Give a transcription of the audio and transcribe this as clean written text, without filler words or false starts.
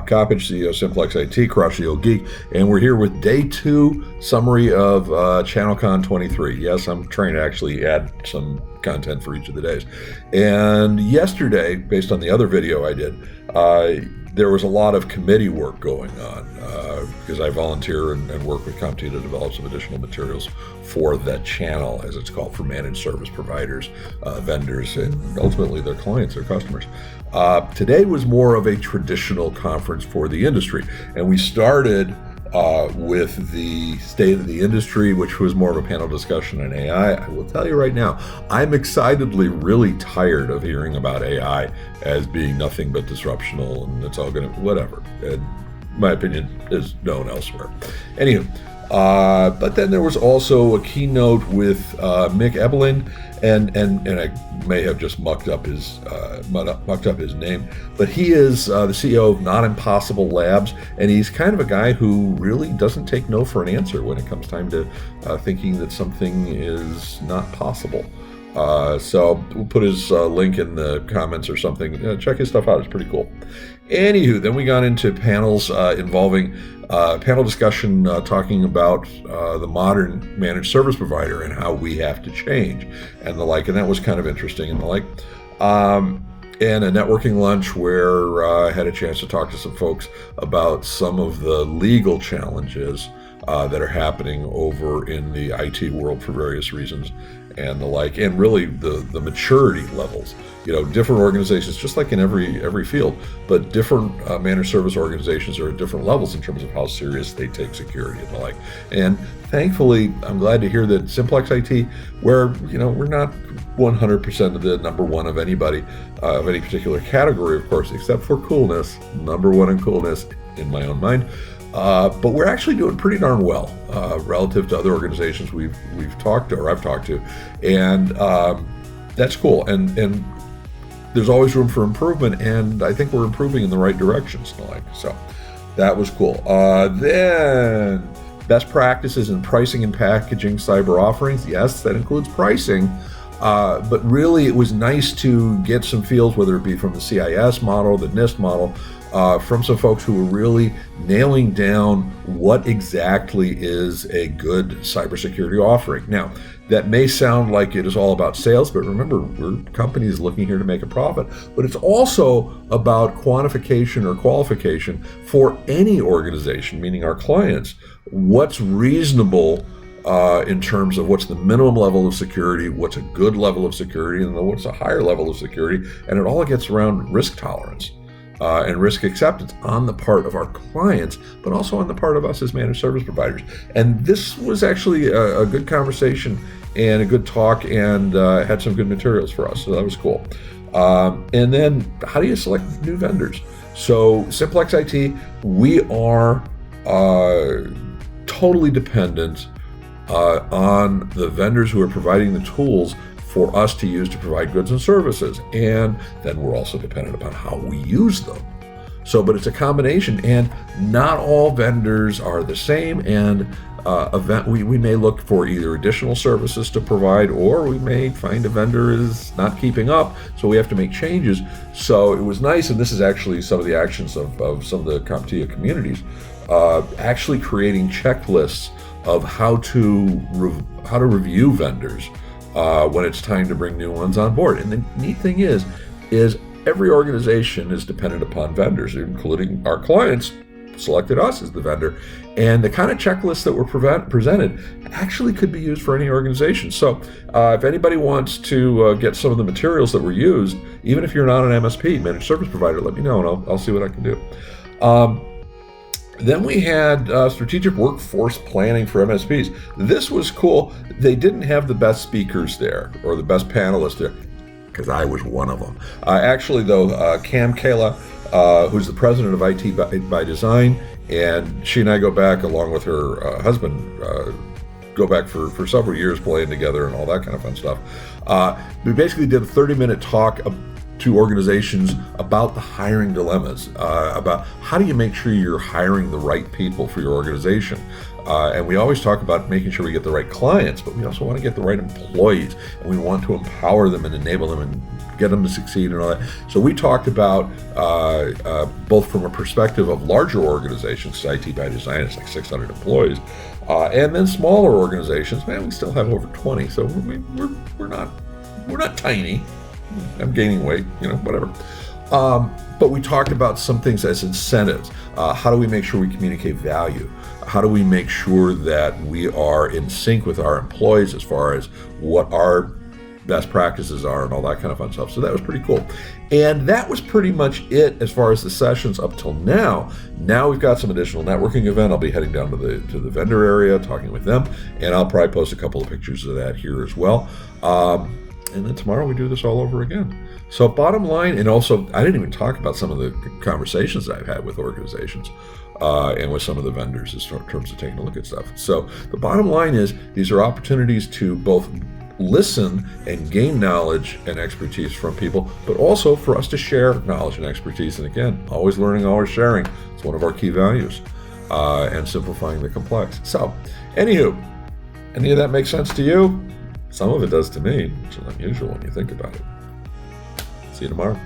Coppage, CEO of Simplex-IT, Crush the Old Geek, and we're here with day 2 summary of ChannelCon 23. Yes, I'm trying to actually add some content for each of the days. And yesterday, based on the other video I did, there was a lot of committee work going on because I volunteer and work with CompTIA to develop some additional materials for the channel, as it's called, for managed service providers, vendors, and ultimately their clients, their customers. Today was more of a traditional conference for the industry, and we started with the state of the industry, which was more of a panel discussion on AI. I will tell you right now, I'm excitedly really tired of hearing about AI as being nothing but disruptional and it's all going to, whatever. And my opinion is known elsewhere. Anywho, but then there was also a keynote with Mick Ebeling, and I may have just mucked up his name, but he is the CEO of Not Impossible Labs, and he's kind of a guy who really doesn't take no for an answer when it comes time to thinking that something is not possible. So we'll put his link in the comments or something. Check his stuff out; it's pretty cool. Anywho, then we got into panels involving panel discussion talking about the modern managed service provider and how we have to change and the like, and that was kind of interesting and the like. And a networking lunch where I had a chance to talk to some folks about some of the legal challenges that are happening over in the IT world for various reasons and the like, and really the maturity levels. You know, different organizations, just like in every field, but different managed service organizations are at different levels in terms of how serious they take security and the like. And thankfully, I'm glad to hear that Simplex-IT, where, you know, we're not 100% of the number one of anybody of any particular category, of course, except for coolness, number one in coolness in my own mind. But we're actually doing pretty darn well relative to other organizations we've talked to, or I've talked to, and that's cool. And there's always room for improvement, and I think we're improving in the right directions and the like. So that was cool. Then best practices in pricing and packaging cyber offerings. Yes, that includes pricing. But really, it was nice to get some feels, whether it be from the CIS model, the NIST model, from some folks who were really nailing down what exactly is a good cybersecurity offering. Now, that may sound like it is all about sales, but remember, we're companies looking here to make a profit. But it's also about quantification or qualification for any organization, meaning our clients. What's reasonable in terms of what's the minimum level of security, what's a good level of security, and what's a higher level of security, and it all gets around risk tolerance and risk acceptance on the part of our clients, but also on the part of us as managed service providers. And this was actually a good conversation and a good talk, and had some good materials for us, so that was cool. And then how do you select new vendors? So Simplex-IT, we are totally dependent on the vendors who are providing the tools for us to use to provide goods and services. And then we're also dependent upon how we use them. So, but it's a combination, and not all vendors are the same. And we may look for either additional services to provide, or we may find a vendor is not keeping up, so we have to make changes. So it was nice, and this is actually some of the actions of some of the CompTIA communities, actually creating checklists of how to review vendors when it's time to bring new ones on board. And the neat thing is every organization is dependent upon vendors, including our clients selected us as the vendor. And the kind of checklists that were presented actually could be used for any organization. So if anybody wants to get some of the materials that were used, even if you're not an MSP, managed service provider, let me know and I'll see what I can do. Then we had strategic workforce planning for MSPs. This was cool. They didn't have the best speakers there or the best panelists there, because I was one of them. Actually, though, Cam Kayla, who's the president of IT by Design, and she and I go back, along with her husband, go back for several years playing together and all that kind of fun stuff. We basically did a 30-minute talk to organizations about the hiring dilemmas, about how do you make sure you're hiring the right people for your organization. And we always talk about making sure we get the right clients, but we also want to get the right employees, and we want to empower them and enable them and get them to succeed and all that. So we talked about both from a perspective of larger organizations, IT by Design is like 600 employees, and then smaller organizations. Man, we still have over 20, so we're not tiny. I'm gaining weight, whatever. But we talked about some things as incentives. How do we make sure we communicate value? How do we make sure that we are in sync with our employees as far as what our best practices are and all that kind of fun stuff? So that was pretty cool. And that was pretty much it as far as the sessions up till now. Now we've got some additional networking event. I'll be heading down to the vendor area, talking with them, and I'll probably post a couple of pictures of that here as well. And then tomorrow we do this all over again. So bottom line, and also I didn't even talk about some of the conversations that I've had with organizations and with some of the vendors in terms of taking a look at stuff. So the bottom line is these are opportunities to both listen and gain knowledge and expertise from people, but also for us to share knowledge and expertise. And again, always learning, always sharing. It's one of our key values, and simplifying the complex. So anywho, any of that make sense to you? Some of it does to me, which is unusual when you think about it. See you tomorrow.